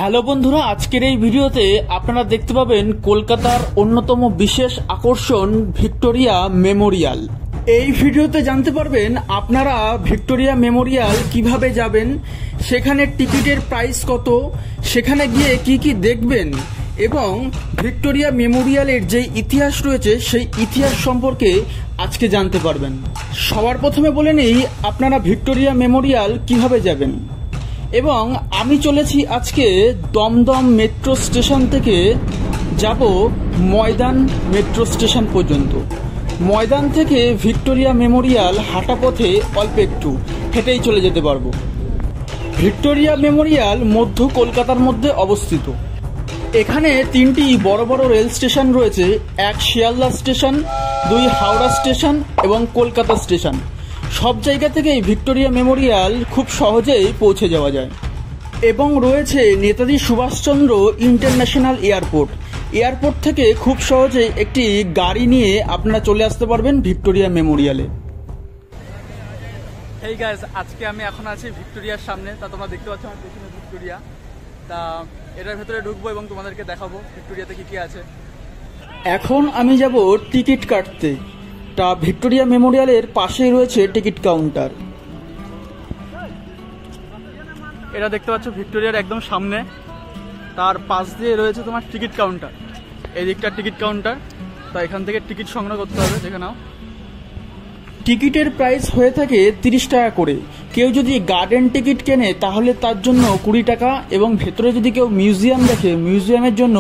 Hello বন্ধুরা, আজকের এই ভিডিওতে আপনারা দেখতে পাবেন কলকাতার অন্যতম বিশেষ আকর্ষণ ভিক্টোরিয়া মেমোরিয়াল। এই ভিডিওতে জানতে পারবেন আপনারা ভিক্টোরিয়া মেমোরিয়াল কিভাবে যাবেন, সেখানে টিকিটের প্রাইস কত, সেখানে গিয়ে কি কি দেখবেন এবং ভিক্টোরিয়া মেমোরিয়ালের যে ইতিহাস রয়েছে সেই ইতিহাস সম্পর্কে আজকে জানতে পারবেন। সবার প্রথমে বলে নেই আপনারা ভিক্টোরিয়া মেমোরিয়াল কিভাবে যাবেন। এবং আমি চলেছি আজকে দমদম মেট্রো স্টেশন থেকে যাব ময়দান মেট্রো স্টেশন পর্যন্ত। ময়দান থেকে ভিক্টোরিয়া মেমোরিয়াল হাঁটা পথে অল্প একটু হেঁটেই চলে যেতে পারবো। ভিক্টোরিয়া মেমোরিয়াল মধ্য কলকাতার মধ্যে অবস্থিত। এখানে তিনটি বড় বড় রেল স্টেশন রয়েছে, এক শিয়ালদা স্টেশন, দুই হাওড়া স্টেশন এবং কলকাতা স্টেশন। সব জায়গা থেকেই ভিক্টোরিয়া মেমোরিয়াল খুব সহজেই পৌঁছে যাওয়া যায়। এবং রয়েছে Netaji Subhash Chandra international airport. Airport থেকে খুব সহজেই একটি গাড়ি নিয়ে আপনারা চলে আসতে পারবেন ভিক্টোরিয়া মেমোরিয়ালে। হেই গাইস, আজকে আমি এখন আছি ভিক্টোরিয়ার সামনে। তা তোমরা দেখতে পাচ্ছ আমার পেছনে ভিক্টোরিয়া। তা এটার ভেতরে ঢুকবো এবং তোমাদেরকে দেখাবো ভিক্টোরিয়াতে কি কি আছে। এখন আমি যাব টিকিট কাটতে। তা ভিক্টোরিয়া মেমোরিয়ালের পাশেই রয়েছে টিকিট কাউন্টার। এটা দেখতে পাচ্ছ ভিক্টোরিয়ার একদম সামনে, তার পাশ দিয়ে রয়েছে তোমার টিকিট কাউন্টার। এই দিকটা টিকিট কাউন্টার। তা এখান থেকে টিকিট সংগ্রহ করতে হবে, দেখে নাও। টিকিটের প্রাইস হয়ে থাকে 30 টাকা করে। কেউ যদি গার্ডেন টিকিট কেনে তাহলে তার জন্য 20 টাকা, এবং ভেতরে যদি কেউ মিউজিয়াম দেখে মিউজিয়ামের জন্য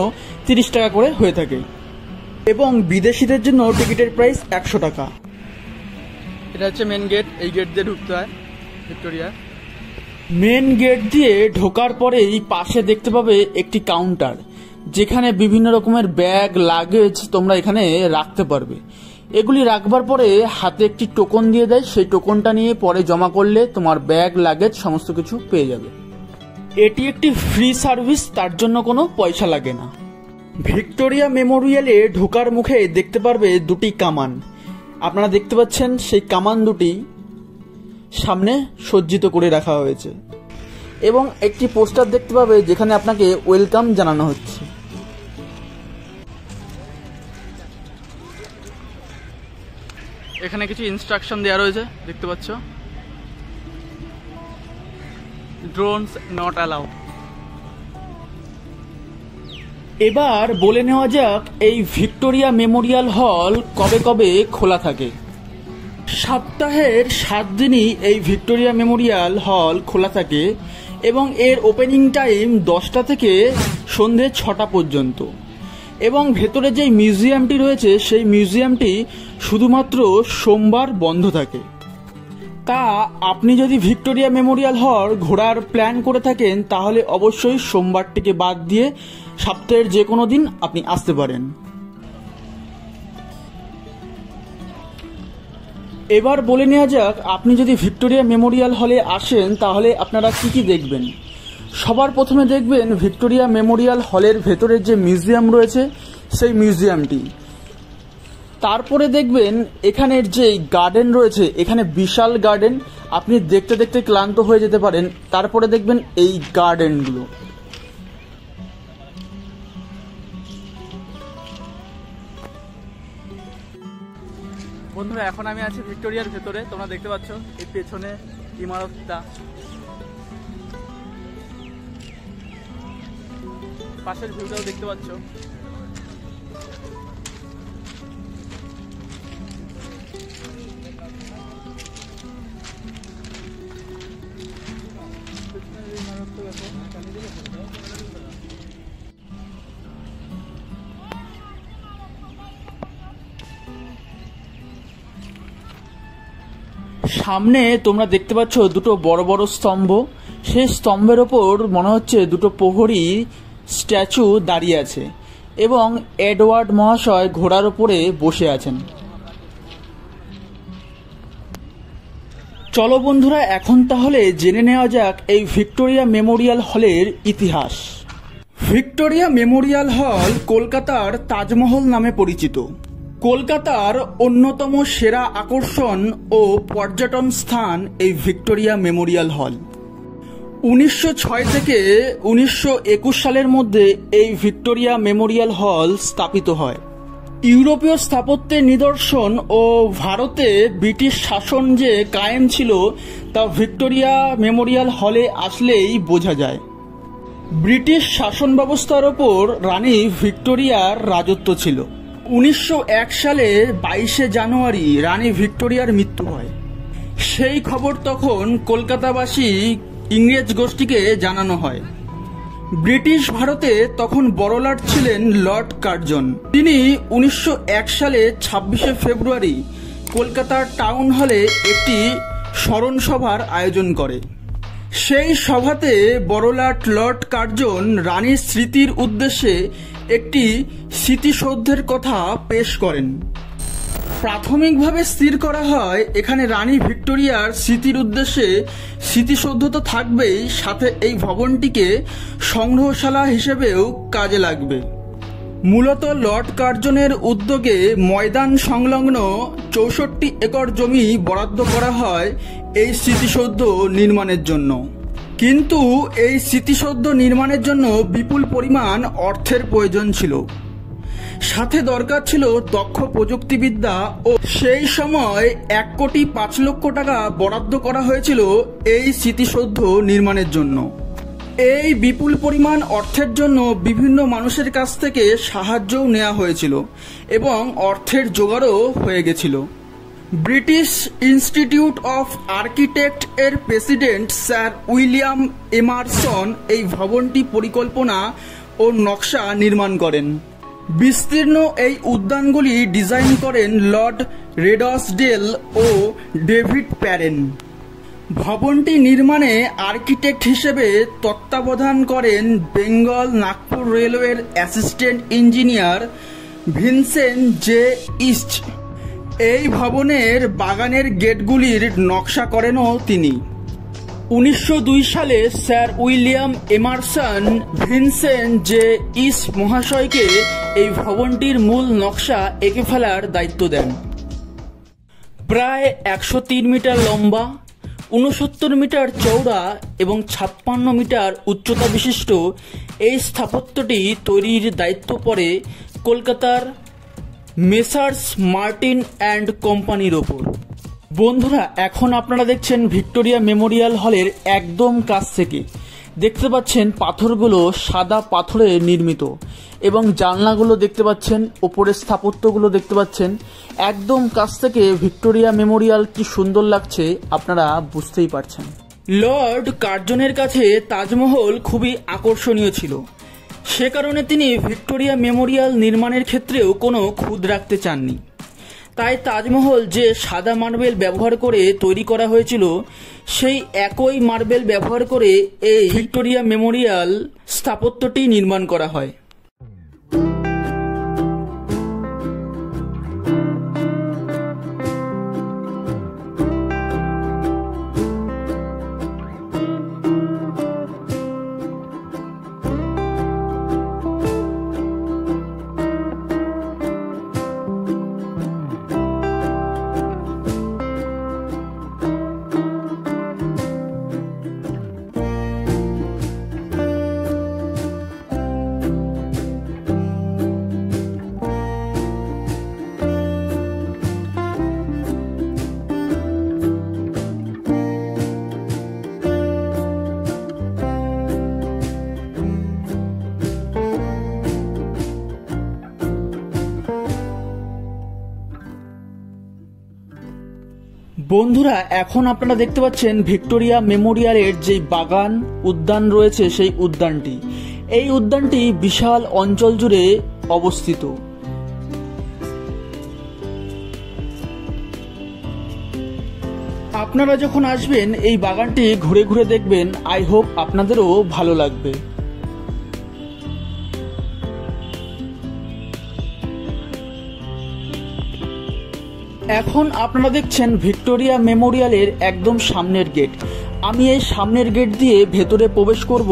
30 টাকা করে হয়ে থাকে। এবং বিদেশিদের জন্য টিকিটের প্রাইস 100 টাকা। এটা হচ্ছে মেন গেট। এই গেট দিয়ে ঢুকতে হয় ভিক্টোরিয়া। মেন গেট দিয়ে ঢোকার পরেই পাশে দেখতে পাবে একটি কাউন্টার, যেখানে বিভিন্ন রকমের ব্যাগ লাগেজ তোমরা এখানে রাখতে পারবে। এগুলি রাখবার পরে হাতে একটি টোকন দিয়ে দেয়, সেই টোকনটা নিয়ে পরে জমা করলে তোমার ব্যাগ লাগেজ সমস্ত কিছু পেয়ে যাবে। এটি একটি ফ্রি সার্ভিস, তার জন্য কোনো পয়সা লাগে না। ভিক্টোরিয়া মেমোরিয়ালে ঢোকার মুখে দেখতে পারবে দুটি কামান। আপনারা দেখতে পাচ্ছেন সেই কামান দুটি সামনে সজ্জিত করে রাখা হয়েছে, এবং একটি পোস্টার দেখতে পাবে যেখানে আপনাকে ওয়েলকাম জানানো হচ্ছে। এখানে কিছু ইনস্ট্রাকশন দেওয়া রয়েছে, দেখতে পাচ্ছ। Drones not allowed. এবার বলে নেওয়া যাক এই ভিক্টোরিয়া মেমোরিয়াল হল কবে কবে খোলা থাকে। সপ্তাহের 7 দিনই এই ভিক্টোরিয়া মেমোরিয়াল হল খোলা থাকে, এবং এর ওপেনিং টাইম 10টা থেকে সন্ধে 6টা পর্যন্ত। এবং ভেতরে যে মিউজিয়ামটি রয়েছে সেই মিউজিয়ামটি শুধুমাত্র সোমবার বন্ধ থাকে। তা আপনি যদি ভিক্টোরিয়া মেমোরিয়াল হল ঘোরার প্ল্যান করে থাকেন তাহলে অবশ্যই সোমবারটিকে বাদ দিয়ে সপ্তাহের যে কোনো দিন আপনি আসতে পারেন। এবার বলে নেওয়া যাক আপনি যদি ভিক্টোরিয়া মেমোরিয়াল হলে আসেন তাহলে আপনারা কি কি দেখবেন। সবার প্রথমে দেখবেন ভিক্টোরিয়া মেমোরিয়াল হলের ভেতরের যে মিউজিয়াম রয়েছে সেই মিউজিয়ামটি। তারপরে দেখবেন এখানের যে গার্ডেন রয়েছে, এখানে বিশাল গার্ডেন, আপনি দেখতে দেখতে ক্লান্ত হয়ে যেতে পারেন। তারপরে দেখবেন এই গার্ডেনগুলো। বন্ধুরা, এখন আমি আছি ভিক্টোরিয়ার ভেতরে। তোমরা দেখতে পাচ্ছ এই পেছনে ইমারতটা, পাশের ভিউটাও দেখতে পাচ্ছ। সামনে তোমরা দেখতে পাচ্ছ দুটো বড় বড় স্তম্ভ। সেই স্তম্ভের ওপর মনে হচ্ছে দুটো প্রহরী স্ট্যাচু দাঁড়িয়ে আছে, এবং এডওয়ার্ড মহাশয় ঘোড়ার উপরে বসে আছেন। চলো বন্ধুরা, এখন তাহলে জেনে নেওয়া যাক এই ভিক্টোরিয়া মেমোরিয়াল হলের ইতিহাস। ভিক্টোরিয়া মেমোরিয়াল হল কলকাতার তাজমহল নামে পরিচিত। কলকাতার অন্যতম সেরা আকর্ষণ ও পর্যটন স্থান এই ভিক্টোরিয়া মেমোরিয়াল হল। 1906 থেকে 1921 সালের মধ্যে এই ভিক্টোরিয়া মেমোরিয়াল হল স্থাপিত হয়। ইউরোপীয় স্থাপত্যের নিদর্শন ও ভারতে ব্রিটিশ শাসন যে কায়েম ছিল তা ভিক্টোরিয়া মেমোরিয়াল হলে আসলেই বোঝা যায়। ব্রিটিশ শাসন ব্যবস্থার ওপর রানী ভিক্টোরিয়ার রাজত্ব ছিল। 1901 সালে 22 জানুয়ারি রানী ভিক্টোরিয়ার মৃত্যু হয়। সেই খবর তখন কলকাতাবাসী ইংরেজ গোষ্ঠীকে জানানো হয়। ব্রিটিশ ভারতে তখন বড়লাট ছিলেন লর্ড কার্জন। তিনি 1901 সালে 26 ফেব্রুয়ারি কলকাতার টাউন হলে একটি স্মরণ সভার আয়োজন করে। সেই সভাতে বড়লাট লর্ড কার্জন রানীর স্মৃতির উদ্দেশ্যে একটি স্মৃতিসৌধের কথা পেশ করেন। প্রাথমিকভাবে স্থির করা হয় এখানে রানী ভিক্টোরিয়ার স্মৃতির উদ্দেশ্যে স্মৃতিসৌধ তো থাকবেই, সাথে এই ভবনটিকে সংগ্রহশালা হিসেবেও কাজে লাগবে। মূলত লর্ড কার্জনের উদ্যোগে ময়দান সংলগ্ন 64 একর জমি বরাদ্দ করা হয় এই স্মৃতিসৌধ নির্মাণের জন্য। কিন্তু এই স্মৃতিসৌধ নির্মাণের জন্য বিপুল পরিমাণ অর্থের প্রয়োজন ছিল, সাথে দরকার ছিল দক্ষ প্রযুক্তিবিদ্যা ও সেই সময় 1,05,00,000 টাকা বরাদ্দ করা হয়েছিল এই স্মৃতিসৌধ নির্মাণের জন্য। এই বিপুল পরিমাণ অর্থের জন্য বিভিন্ন মানুষের কাছ থেকে সাহায্যও নেওয়া হয়েছিল এবং অর্থের জোগাড়ও হয়ে গেছিল। ব্রিটিশ ইনস্টিটিউট অফ আর্কিটেক্ট এর প্রেসিডেন্ট স্যার উইলিয়াম এমারসন এই ভবনটি পরিকল্পনা ও নকশা নির্মাণ করেন। বিস্তীর্ণ এই উদ্যানগুলি ডিজাইন করেন লর্ড রেডসডেল ও ডেভিড প্যারেন। ভবনটি নির্মাণে আর্কিটেক্ট হিসেবে তত্ত্বাবধান করেন বেঙ্গল নাগপুর রেলওয়ের assistant engineer Vincent J east. এই ভবনের বাগানের গেটগুলির নকশা করেনও তিনি। 1902 সালে sir William Emerson Vincent J east মহাশয়কে এই ভবনটির মূল নকশা এঁকে ফেলার দায়িত্ব দেন। প্রায় 103 মিটার লম্বা, 69 মিটার চওড়া এবং 56 মিটার উচ্চতা বিশিষ্ট এই স্থাপত্যটি তৈরির দায়িত্ব পড়ে কলকাতার মেসার্স মার্টিন অ্যান্ড কোম্পানির ওপর। বন্ধুরা, এখন আপনারা দেখছেন ভিক্টোরিয়া মেমোরিয়াল হলের একদম কাছ থেকে। দেখতে পাচ্ছেন পাথরগুলো সাদা পাথরে নির্মিত এবং জানলাগুলো দেখতে পাচ্ছেন, ওপরের স্থাপত্যগুলো দেখতে পাচ্ছেন। একদম কাছ থেকে ভিক্টোরিয়া মেমোরিয়াল কি সুন্দর লাগছে আপনারা বুঝতেই পারছেন। লর্ড কার্জনের কাছে তাজমহল খুবই আকর্ষণীয় ছিল, সে কারণে তিনি ভিক্টোরিয়া মেমোরিয়াল নির্মাণের ক্ষেত্রেও কোনো খুঁত রাখতে চাননি। তাই তাজমহল যে সাদা মার্বেল ব্যবহার করে তৈরি করা হয়েছিল, সেই একই মার্বেল ব্যবহার করে এই ভিক্টোরিয়া মেমোরিয়াল স্থাপত্যটি নির্মাণ করা হয়। বন্ধুরা, এখন আপনারা দেখতে পাচ্ছেন ভিক্টোরিয়া মেমোরিয়ালের যে বাগান উদ্যান রয়েছে সেই উদ্যানটি। এই উদ্যানটি বিশাল অঞ্চল জুড়ে অবস্থিত। আপনারা যখন আসবেন এই বাগানটি ঘুরে ঘুরে দেখবেন। আই হোপ আপনাদেরও ভালো লাগবে। এখন আপনারা দেখছেন ভিক্টোরিয়া মেমোরিয়ালের একদম সামনের গেট। আমি এই সামনের গেট দিয়ে ভেতরে প্রবেশ করব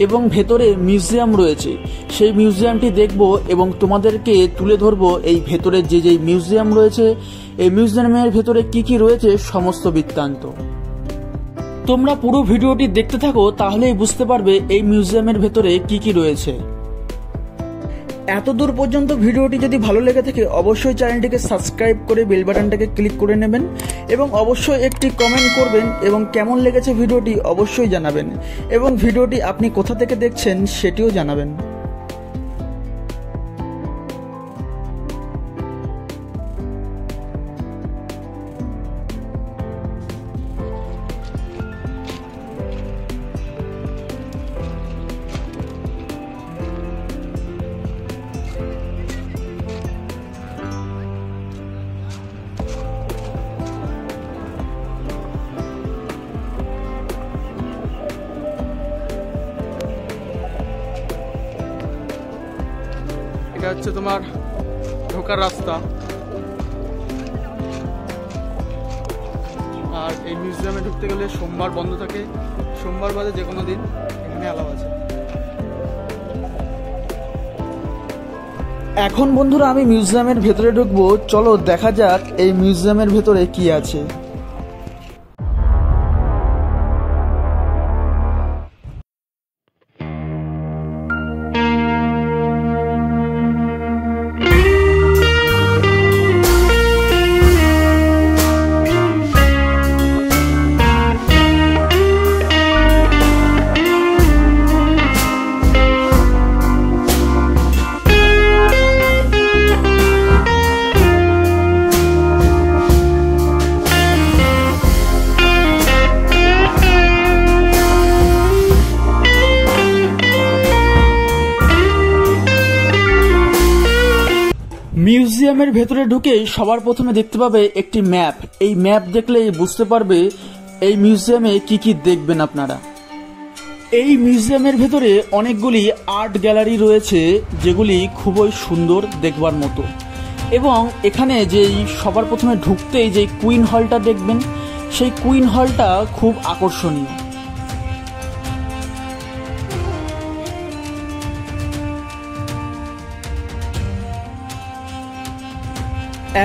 এবং ভেতরে মিউজিয়াম রয়েছে, সেই মিউজিয়ামটি দেখব এবং তোমাদেরকে তুলে ধরব এই ভেতরে যে মিউজিয়াম রয়েছে, এই মিউজিয়ামের ভেতরে কি কি রয়েছে সমস্ত বৃত্তান্ত। তোমরা পুরো ভিডিওটি দেখতে থাকো, তাহলেই বুঝতে পারবে এই মিউজিয়ামের ভেতরে কি কি রয়েছে। এতদূর পর্যন্ত ভিডিওটি যদি ভালো লেগে থাকে অবশ্যই চ্যানেলটিকে সাবস্ক্রাইব করে বেল বাটনটাকে ক্লিক করে নেবেন এবং অবশ্যই একটি কমেন্ট করবেন এবং কেমন লেগেছে ভিডিওটি অবশ্যই জানাবেন এবং ভিডিওটি আপনি কোথা থেকে দেখছেন সেটিও জানাবেন। এটা হচ্ছে তোমার ঢোকার রাস্তা। আর এই মিউজিয়ামে ঢুকতে গেলে সোমবার বন্ধ থাকে, সোমবার বাদে যে কোনো দিন এখানে অ্যালাউ আছে। এখন বন্ধুরা আমি মিউজিয়ামের ভেতরে ঢুকবো, চলো দেখা যাক এই মিউজিয়ামের ভেতরে কি আছে। মিউজিয়ামের ভেতরে ঢুকেই সবার প্রথমে দেখতে পাবে একটি ম্যাপ। এই ম্যাপ দেখলেই বুঝতে পারবে এই মিউজিয়ামে কি কি দেখবেন আপনারা। এই মিউজিয়ামের ভেতরে অনেকগুলি আর্ট গ্যালারি রয়েছে যেগুলি খুবই সুন্দর দেখবার মতো, এবং এখানে যেই সবার প্রথমে ঢুকতেই যে কুইন হলটা দেখবেন সেই কুইন হলটা খুব আকর্ষণীয়।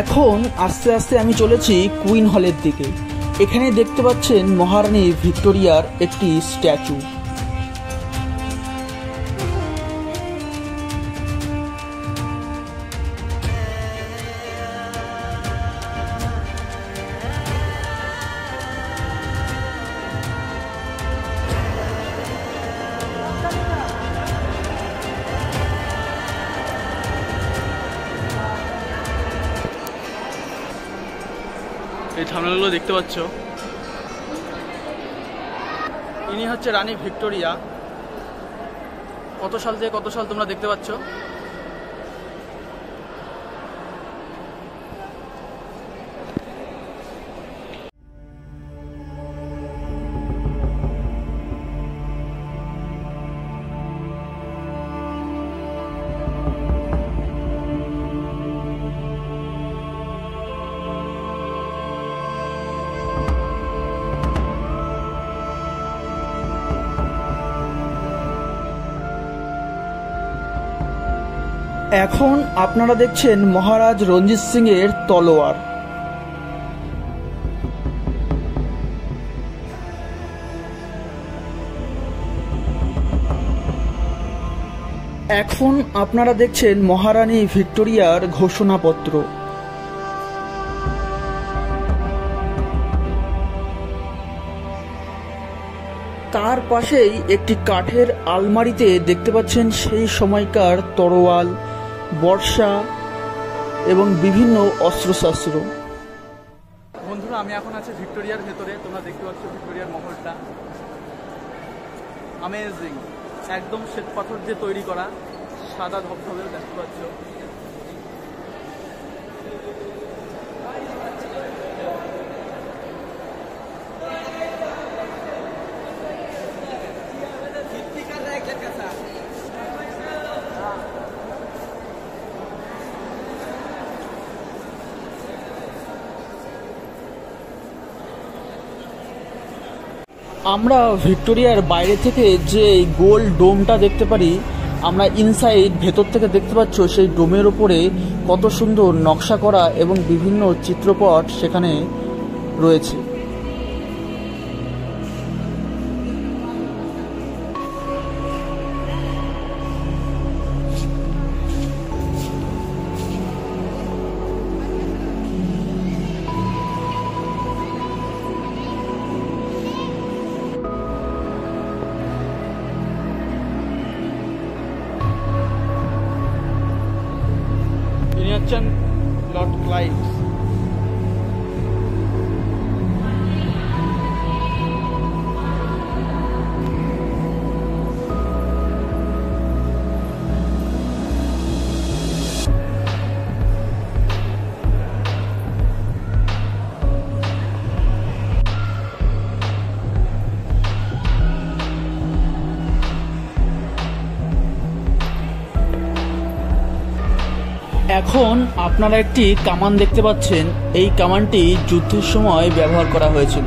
এখন আস্তে আস্তে আমি চলেছি কুইন হলের দিকে। এখানে দেখতে পাচ্ছেন মহারানী ভিক্টোরিয়ার একটি স্ট্যাচু। এই থামনেলগুলো দেখতে পাচ্ছ, ইনি হচ্ছে রানী ভিক্টোরিয়া। কত সাল থেকে কত সাল তোমরা দেখতে পাচ্ছ। এখন আপনারা দেখছেন মহারাজ রঞ্জিত সিং এর তলোয়ার। এখন আপনারা দেখছেন মহারানী ভিক্টোরিয়ার ঘোষণাপত্র। তার পাশেই একটি কাঠের আলমারিতে দেখতে পাচ্ছেন সেই সময়কার তরোয়াল, বর্ষা এবং বিভিন্ন অস্ত্রশস্ত্র। বন্ধুরা আমি এখন আছি ভিক্টোরিয়ার ভেতরে। তোমরা দেখতে পাচ্ছ ভিক্টোরিয়ার মহলটা অ্যামেজিং, একদম শ্বেত পাথর দিয়ে তৈরি করা, সাদা ধবধবে দেখতে পাচ্ছ। আমরা ভিক্টোরিয়ার বাইরে থেকে যে গোল ডোমটা দেখতে পারি, আমরা ইনসাইড ভেতর থেকে দেখতে পাচ্ছ সেই ডোমের ওপরে কত সুন্দর নকশা করা এবং বিভিন্ন চিত্রপট সেখানে রয়েছে। লাইটস। এখন আপনারা একটি কামান দেখতে পাচ্ছেন। এই কামানটি যুদ্ধের সময় ব্যবহার করা হয়েছিল।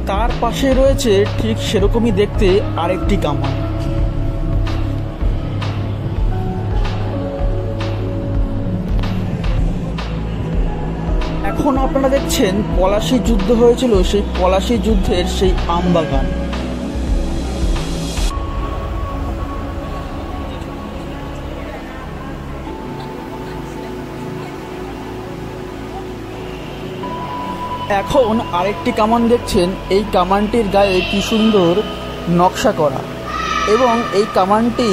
তার পাশে রয়েছে ঠিক সেরকমই দেখতে আরেকটি কামান। এখন আপনারা দেখছেন পলাশী যুদ্ধ হয়েছিল, সেই পলাশী যুদ্ধের সেই আমবাগান। এখন আরেকটি কামান দেখছেন। এই কামানটির গায়ে কি সুন্দর নকশা করা, এবং এই কামানটি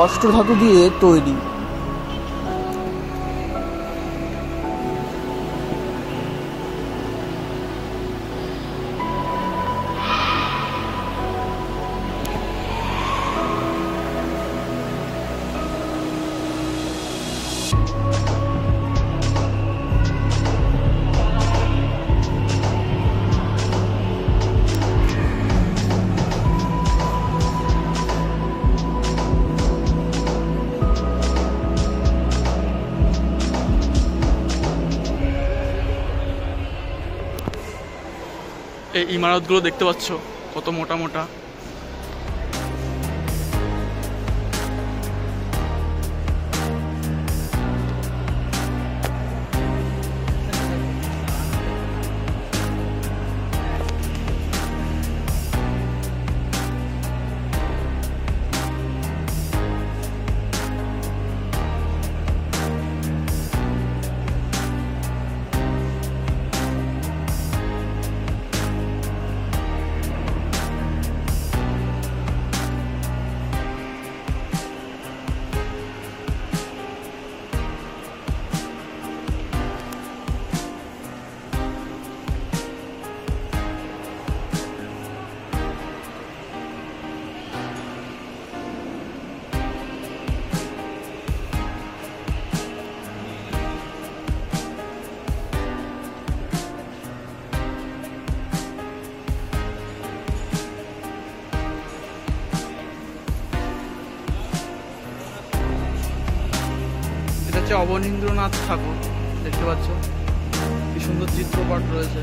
অষ্টধাতু দিয়ে তৈরি। এই ইমারতগুলো দেখতে পাচ্ছ কত মোটা মোটা। এটা হচ্ছে অবনীন্দ্রনাথ ঠাকুর, দেখতে পাচ্ছ কি সুন্দর চিত্রপট রয়েছে।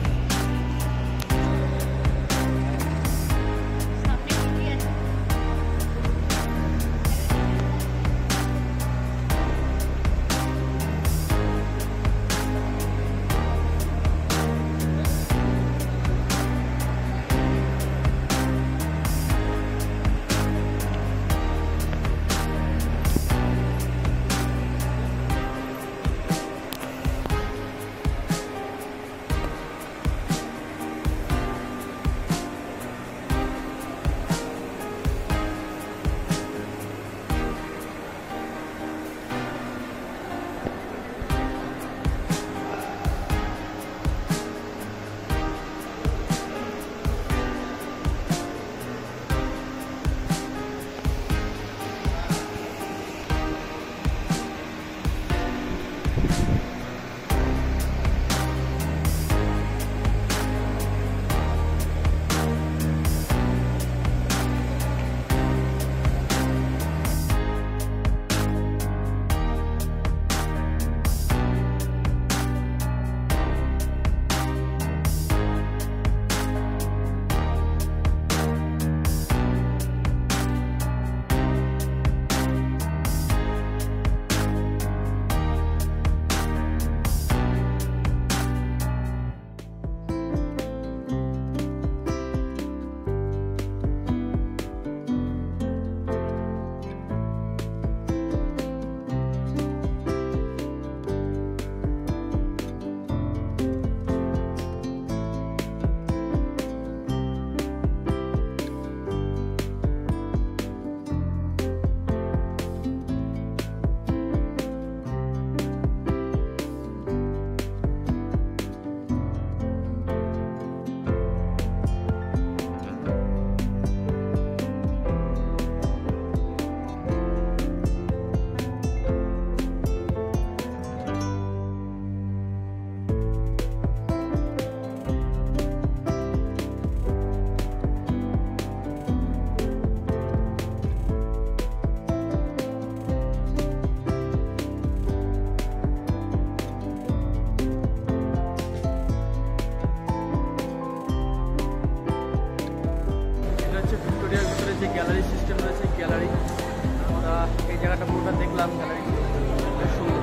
এই জায়গাটা পুরোটা দেখলাম, গ্যালারি বেশ সুন্দর।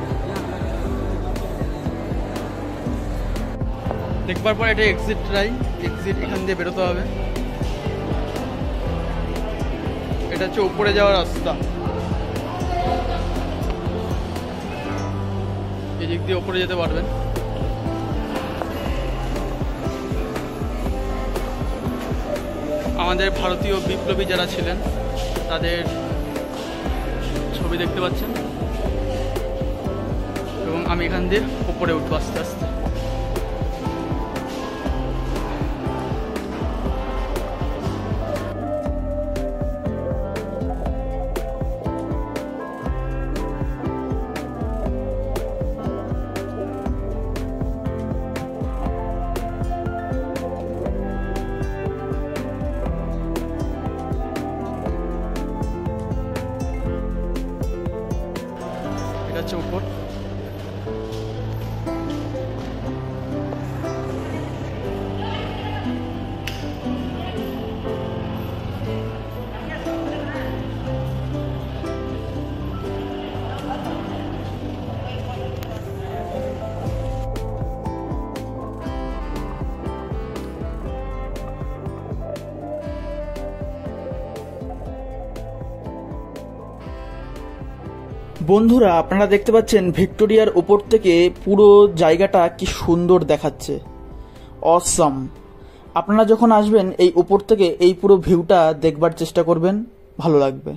দেখবার পর এটা এক্সিট এখান দিয়ে বেরোতে হবে। এটা হচ্ছে উপরে যাওয়ার রাস্তা, এই দিক দিয়ে উপরে যেতে পারবেন। আমাদের ভারতীয় বিপ্লবী যারা ছিলেন তাদের ছবি দেখতে পাচ্ছেন, এবং আমি এখান দিয়ে উপরে উঠবো আস্তে আস্তে। উপর বন্ধুরা, আপনারা দেখতে পাচ্ছেন ভিক্টোরিয়ার উপর থেকে পুরো জায়গাটা কি সুন্দর দেখাচ্ছে, অসাম। আপনারা যখন আসবেন এই উপর থেকে এই পুরো ভিউটা দেখবার চেষ্টা করবেন, ভালো লাগবে।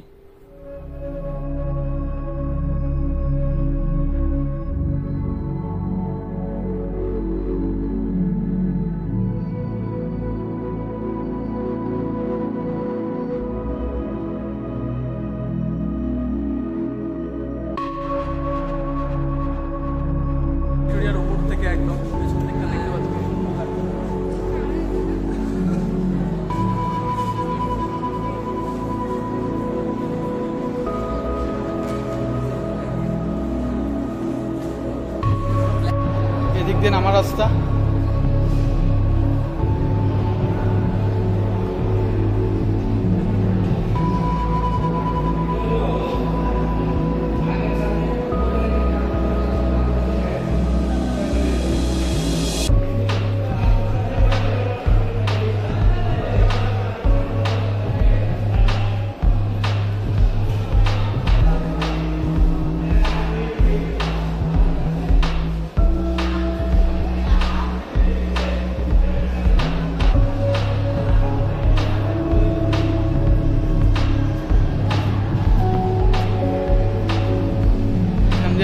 উপর থেকে একদম পেছন দিকটা দেখতে পাচ্ছি। এদিক দিয়ে নামার রাস্তা।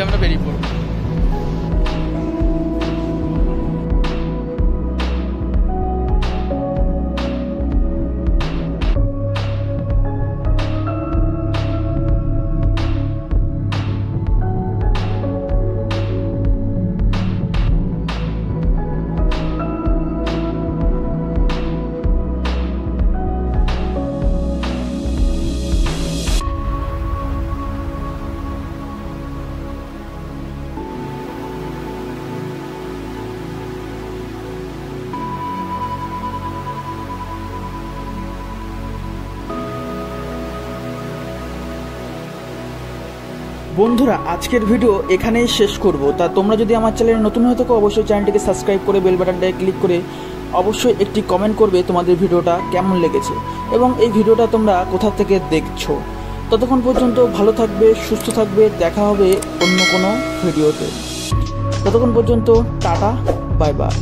আমরা বেরিয়ে পড়ব। বন্ধুরা, আজকের ভিডিও এখানেই শেষ করব। তা তোমরা যদি আমার চ্যানেলে নতুন হয়ে থাকো অবশ্যই চ্যানেলটিকে সাবস্ক্রাইব করে বেল বাটনটায় ক্লিক করে অবশ্যই একটি কমেন্ট করবে তোমাদের ভিডিওটা কেমন লেগেছে এবং এই ভিডিওটা তোমরা কোথা থেকে দেখছো। ততক্ষণ পর্যন্ত ভালো থাকবে, সুস্থ থাকবে, দেখা হবে অন্য কোনো ভিডিওতে। ততক্ষণ পর্যন্ত টাটা, বাই বাই।